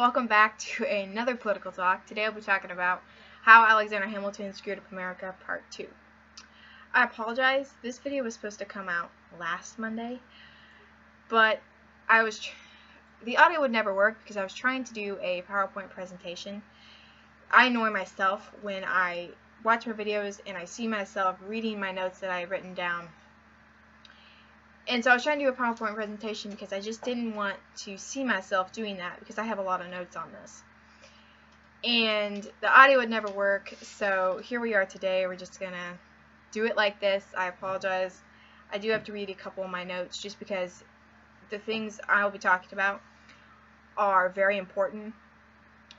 Welcome back to another political talk. Today I'll be talking about how Alexander Hamilton screwed up America, part 2. I apologize, this video was supposed to come out last Monday, but the audio would never work because I was trying to do a PowerPoint presentation. I annoy myself when I watch my videos and I see myself reading my notes that I have written down. And so I was trying to do a PowerPoint presentation because I just didn't want to see myself doing that because I have a lot of notes on this. And the audio would never work, so here we are today. We're just going to do it like this. I apologize. I do have to read a couple of my notes just because the things I'll be talking about are very important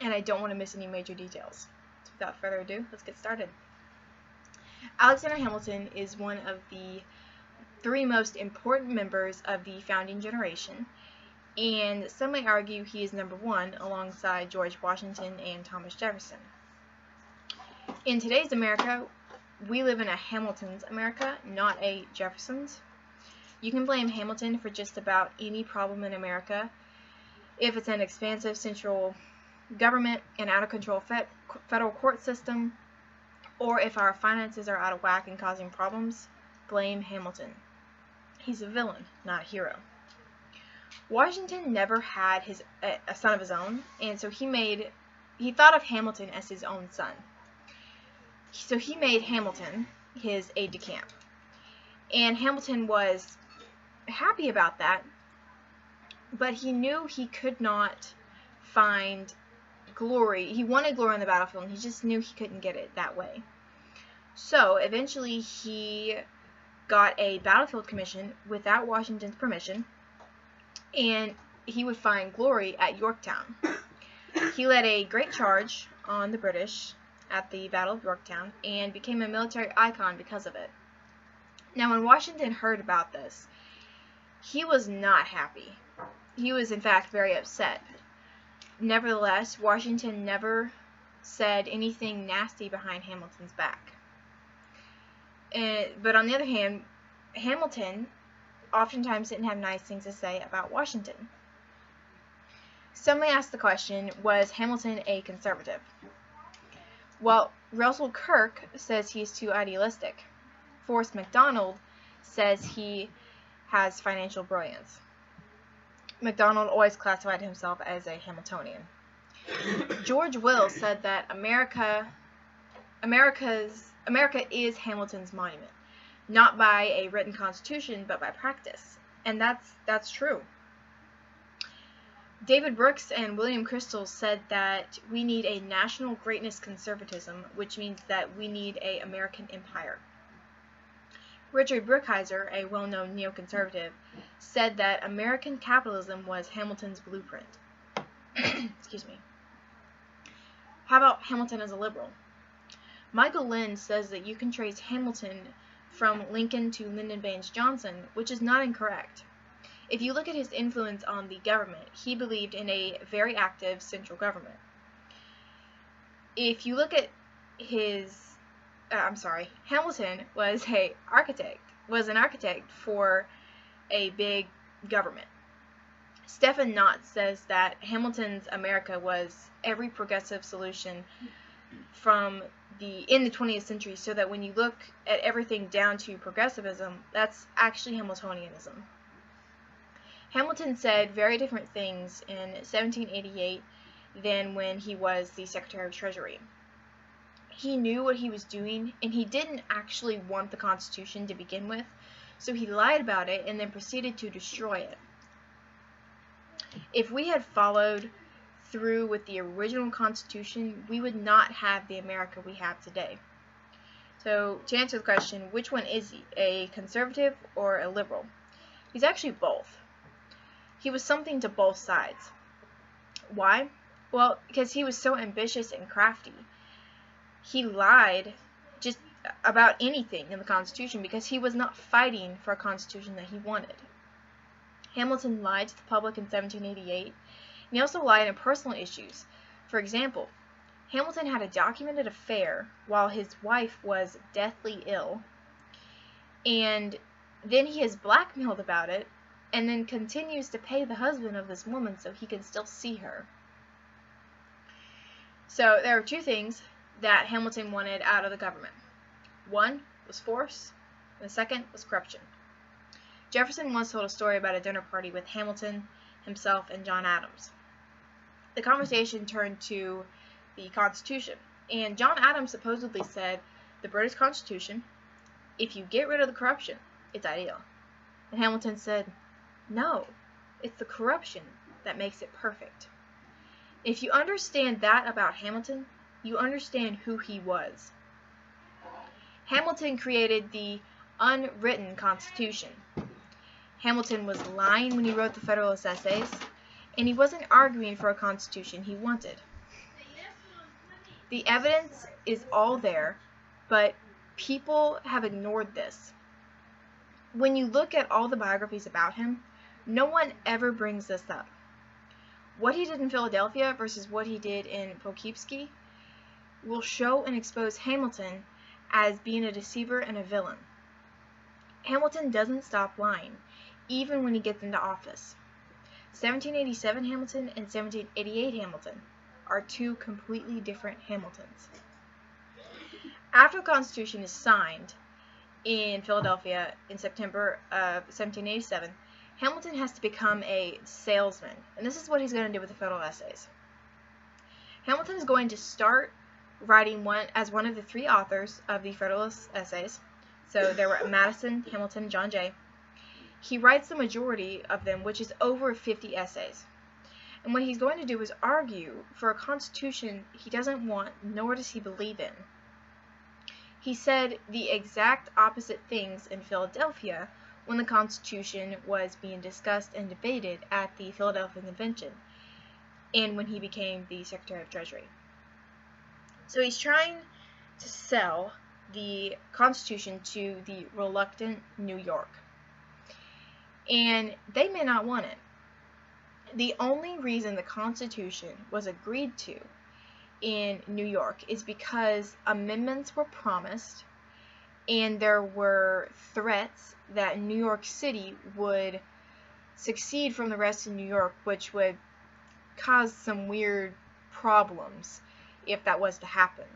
and I don't want to miss any major details. So without further ado, let's get started. Alexander Hamilton is one of the 3 most important members of the founding generation, and some may argue he is number 1 alongside George Washington and Thomas Jefferson. In today's America, we live in a Hamilton's America, not a Jefferson's. You can blame Hamilton for just about any problem in America. If it's an expansive central government, an out-of-control federal court system, or if our finances are out of whack and causing problems, blame Hamilton. He's a villain, not a hero. Washington never had a son of his own, and so he thought of Hamilton as his own son. So he made Hamilton his aide-de-camp. And Hamilton was happy about that, but he knew he could not find glory. He wanted glory on the battlefield, and he just knew he couldn't get it that way. So eventually he got a battlefield commission without Washington's permission, and he would find glory at Yorktown. He led a great charge on the British at the Battle of Yorktown and became a military icon because of it. Now, when Washington heard about this, he was not happy. He was, in fact, very upset. Nevertheless, Washington never said anything nasty behind Hamilton's back. But on the other hand, Hamilton oftentimes didn't have nice things to say about Washington. Some may ask the question, was Hamilton a conservative? Well, Russell Kirk says he's too idealistic. Forrest McDonald says he has financial brilliance. McDonald always classified himself as a Hamiltonian. George Will said that America is Hamilton's monument, not by a written constitution, but by practice. And that's true. David Brooks and William Crystal said that we need a national greatness conservatism, which means that we need an American empire. Richard Brookhiser, a well-known neoconservative, said that American capitalism was Hamilton's blueprint. Excuse me. How about Hamilton as a liberal? Michael Lind says that you can trace Hamilton from Lincoln to Lyndon Baines Johnson, which is not incorrect. If you look at his influence on the government, he believed in a very active central government. If you look at Hamilton was an architect for a big government. Stephen Knott says that Hamilton's America was every progressive solution in the 20th century, so that when you look at everything down to progressivism, that's actually Hamiltonianism. Hamilton said very different things in 1788 than when he was the Secretary of Treasury. He knew what he was doing, and he didn't actually want the Constitution to begin with, so he lied about it and then proceeded to destroy it. If we had followed through with the original Constitution, we would not have the America we have today. So, to answer the question, which one is he, a conservative or a liberal? He's actually both. He was something to both sides. Why? Well, because he was so ambitious and crafty. He lied just about anything in the Constitution because he was not fighting for a Constitution that he wanted. Hamilton lied to the public in 1788, and he also lied in personal issues. For example, Hamilton had a documented affair while his wife was deathly ill, and then he is blackmailed about it, and then continues to pay the husband of this woman so he can still see her. So there were two things that Hamilton wanted out of the government. One was force, and the second was corruption. Jefferson once told a story about a dinner party with Hamilton, himself, and John Adams. The conversation turned to the Constitution, and John Adams supposedly said, "The British Constitution, if you get rid of the corruption, it's ideal." And Hamilton said, "No, it's the corruption that makes it perfect." If you understand that about Hamilton, you understand who he was. Hamilton created the unwritten Constitution. Hamilton was lying when he wrote the Federalist Essays, and he wasn't arguing for a constitution he wanted. The evidence is all there, but people have ignored this. When you look at all the biographies about him, no one ever brings this up. What he did in Philadelphia versus what he did in Poughkeepsie will show and expose Hamilton as being a deceiver and a villain. Hamilton doesn't stop lying, even when he gets into office. 1787 Hamilton and 1788 Hamilton are two completely different Hamiltons. After the Constitution is signed in Philadelphia in September of 1787, Hamilton has to become a salesman, and this is what he's going to do with the Federalist Essays. Hamilton is going to start writing as one of the three authors of the Federalist Essays. So there were Madison, Hamilton, and John Jay. He writes the majority of them, which is over 50 essays. And what he's going to do is argue for a constitution he doesn't want, nor does he believe in. He said the exact opposite things in Philadelphia when the Constitution was being discussed and debated at the Philadelphia Convention, and when he became the Secretary of Treasury. So he's trying to sell the Constitution to the reluctant New York. And they may not want it. The only reason the Constitution was agreed to in New York is because amendments were promised, and there were threats that New York City would secede from the rest of New York, which would cause some weird problems if that was to happen.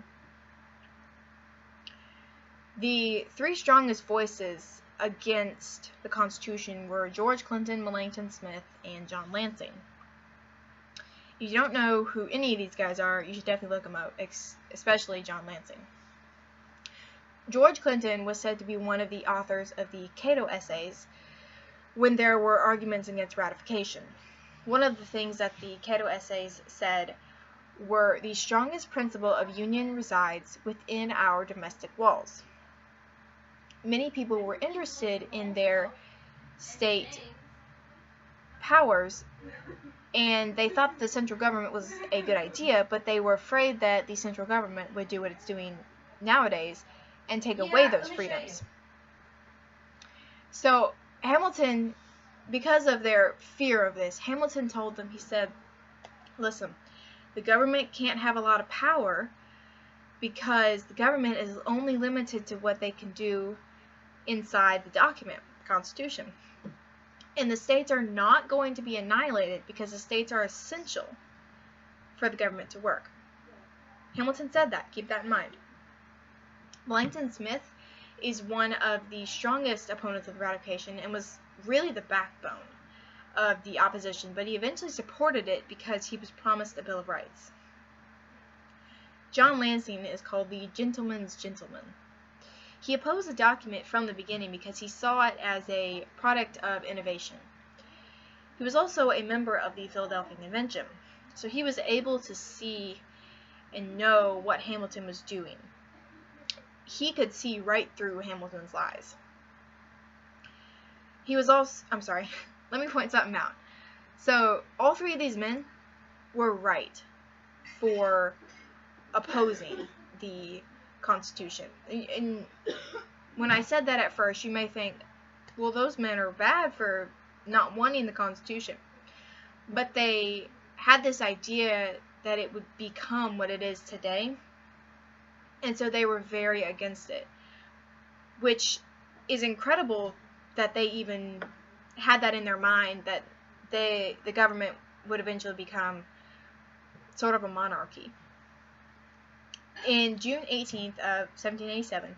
The three strongest voices against the Constitution were George Clinton, Melancton Smith, and John Lansing. If you don't know who any of these guys are, you should definitely look them up, especially John Lansing. George Clinton was said to be one of the authors of the Cato Essays when there were arguments against ratification. One of the things that the Cato Essays said were the strongest principle of union resides within our domestic walls. Many people were interested in their state powers, and they thought the central government was a good idea, but they were afraid that the central government would do what it's doing nowadays and take away those freedoms. So Hamilton, because of their fear of this, Hamilton told them, he said, "Listen, the government can't have a lot of power because the government is only limited to what they can do inside the document, the Constitution. And the states are not going to be annihilated because the states are essential for the government to work." Hamilton said that. Keep that in mind. Melancton Smith is one of the strongest opponents of ratification and was really the backbone of the opposition, but he eventually supported it because he was promised a Bill of Rights. John Lansing is called the gentleman's gentleman. He opposed the document from the beginning because he saw it as a product of innovation. He was also a member of the Philadelphia Convention, so he was able to see and know what Hamilton was doing. He could see right through Hamilton's lies. He was also, let me point something out. So all three of these men were right for opposing the Constitution. And when I said that at first, you may think, well, those men are bad for not wanting the Constitution. But they had this idea that it would become what it is today, and so they were very against it, which is incredible that they even had that in their mind, that the government would eventually become sort of a monarchy. In June 18th of 1787,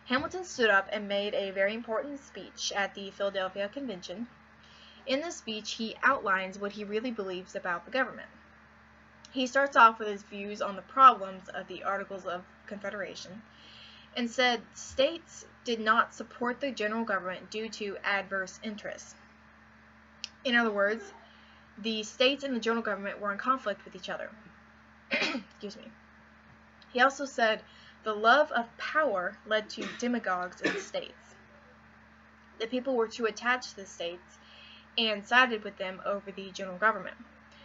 Hamilton stood up and made a very important speech at the Philadelphia Convention. In this speech, he outlines what he really believes about the government. He starts off with his views on the problems of the Articles of Confederation and said states did not support the general government due to adverse interests. In other words, the states and the general government were in conflict with each other. Excuse me. He also said the love of power led to demagogues in the states. The people were too attached to the states and sided with them over the general government.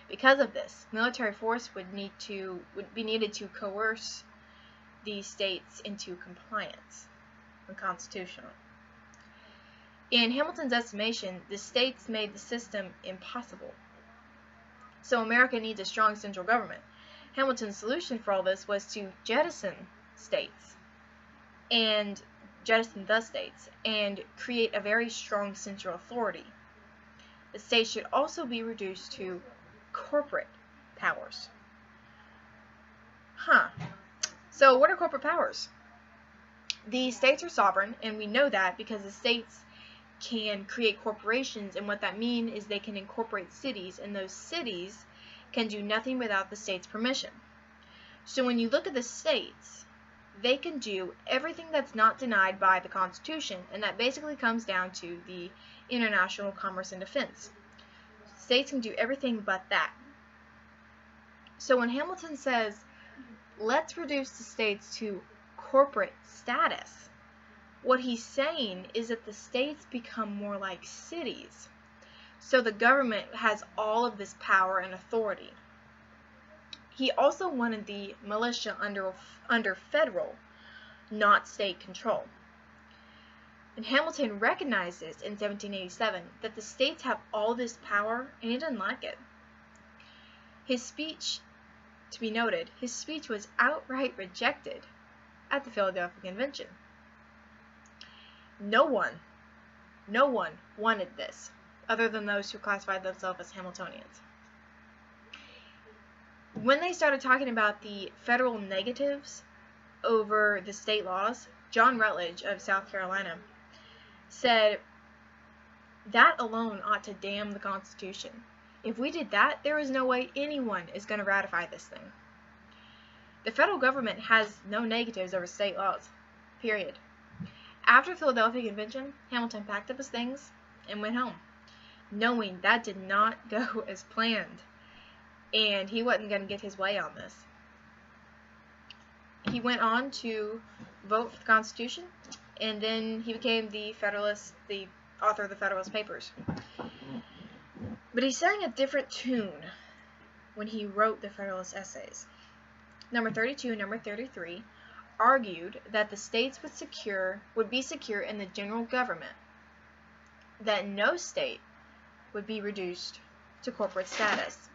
Because of this, military force would be needed to coerce the states into compliance with the Constitution. In Hamilton's estimation, the states made the system impossible. So America needs a strong central government. Hamilton's solution for all this was to jettison the states and create a very strong central authority. The states should also be reduced to corporate powers. So what are corporate powers? The states are sovereign, and we know that because the states can create corporations, and what that means is they can incorporate cities, and those cities can do nothing without the state's permission. So when you look at the states, they can do everything that's not denied by the Constitution, and that basically comes down to the international commerce and defense. States can do everything but that. So when Hamilton says, let's reduce the states to corporate status, what he's saying is that the states become more like cities. So the government has all of this power and authority. He also wanted the militia under federal, not state control. And Hamilton recognizes in 1787 that the states have all this power, and he didn't like it. His speech, to be noted, his speech was outright rejected at the Philadelphia Convention. No one wanted this, other than those who classified themselves as Hamiltonians. When they started talking about the federal negatives over the state laws, John Rutledge of South Carolina said, that alone ought to damn the Constitution. If we did that, there is no way anyone is going to ratify this thing. The federal government has no negatives over state laws, period. After the Philadelphia Convention, Hamilton packed up his things and went home, knowing that did not go as planned, and he wasn't going to get his way on this. He went on to vote for the Constitution, and then he became the author of the Federalist Papers. But he sang a different tune when he wrote the Federalist Essays. Number 32 and number 33 argued that the states would be secure in the general government, that no state would be reduced to corporate status,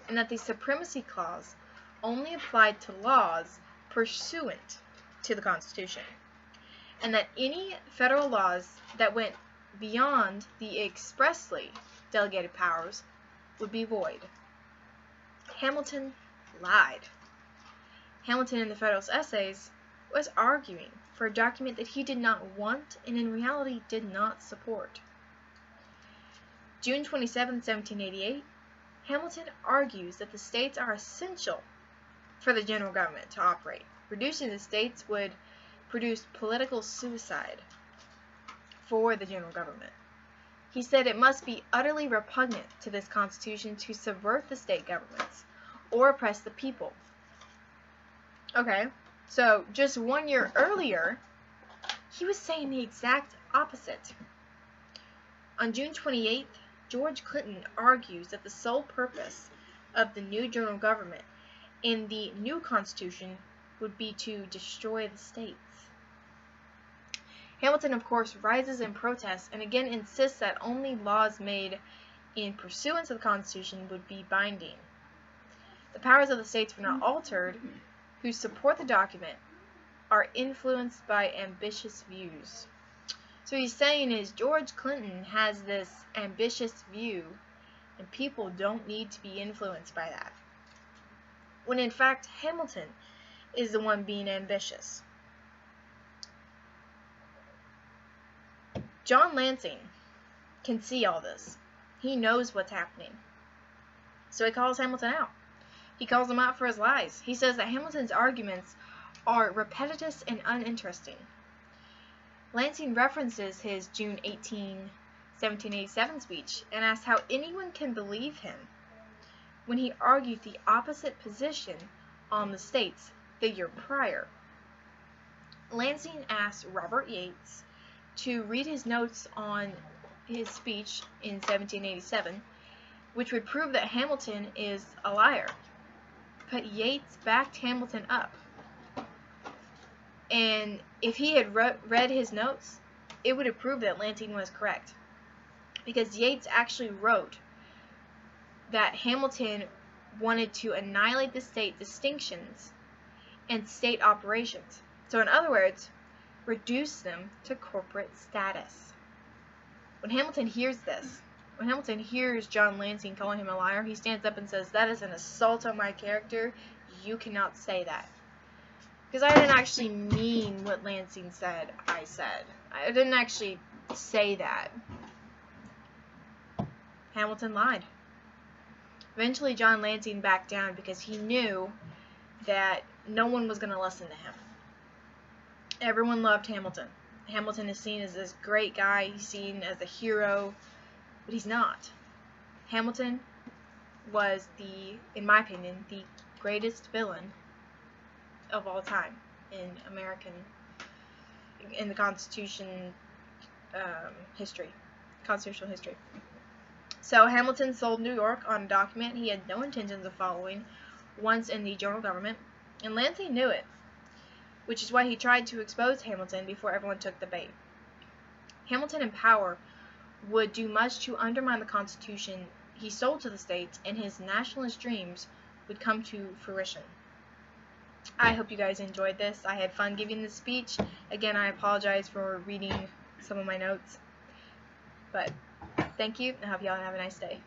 and that the Supremacy Clause only applied to laws pursuant to the Constitution, and that any federal laws that went beyond the expressly delegated powers would be void. Hamilton lied. Hamilton in the Federalist Essays was arguing for a document that he did not want and in reality did not support. June 27, 1788, Hamilton argues that the states are essential for the general government to operate. Reducing the states would produce political suicide for the general government. He said it must be utterly repugnant to this Constitution to subvert the state governments or oppress the people. Okay, so just 1 year earlier, he was saying the exact opposite. On June 28th, George Clinton argues that the sole purpose of the new general government in the new Constitution would be to destroy the states. Hamilton, of course, rises in protest and again insists that only laws made in pursuance of the Constitution would be binding. The powers of the states were not altered. Who support the document are influenced by ambitious views. So he's saying is George Clinton has this ambitious view and people don't need to be influenced by that. When in fact Hamilton is the one being ambitious. John Lansing can see all this. He knows what's happening. So he calls Hamilton out. He calls him out for his lies. He says that Hamilton's arguments are repetitious and uninteresting. Lansing references his June 18, 1787 speech and asks how anyone can believe him when he argued the opposite position on the states the year prior. Lansing asked Robert Yates to read his notes on his speech in 1787, which would prove that Hamilton is a liar. But Yates backed Hamilton up. And if he had read his notes, it would have proved that Lansing was correct. Because Yates actually wrote that Hamilton wanted to annihilate the state distinctions and state operations. So in other words, reduce them to corporate status. When Hamilton hears this, when Hamilton hears John Lansing calling him a liar, he stands up and says, "That is an assault on my character. You cannot say that." Because I didn't actually mean what Lansing said, I said. I didn't actually say that. Hamilton lied. Eventually, John Lansing backed down because he knew that no one was going to listen to him. Everyone loved Hamilton. Hamilton is seen as this great guy. He's seen as a hero, but he's not. Hamilton was in my opinion, the greatest villain of all time in the Constitutional history. So Hamilton sold New York on a document he had no intentions of following once in the general government, and Lansing knew it, which is why he tried to expose Hamilton before everyone took the bait. Hamilton in power would do much to undermine the Constitution he sold to the states, and his nationalist dreams would come to fruition. I hope you guys enjoyed this. I had fun giving this speech. Again, I apologize for reading some of my notes. But thank you, and I hope y'all have a nice day.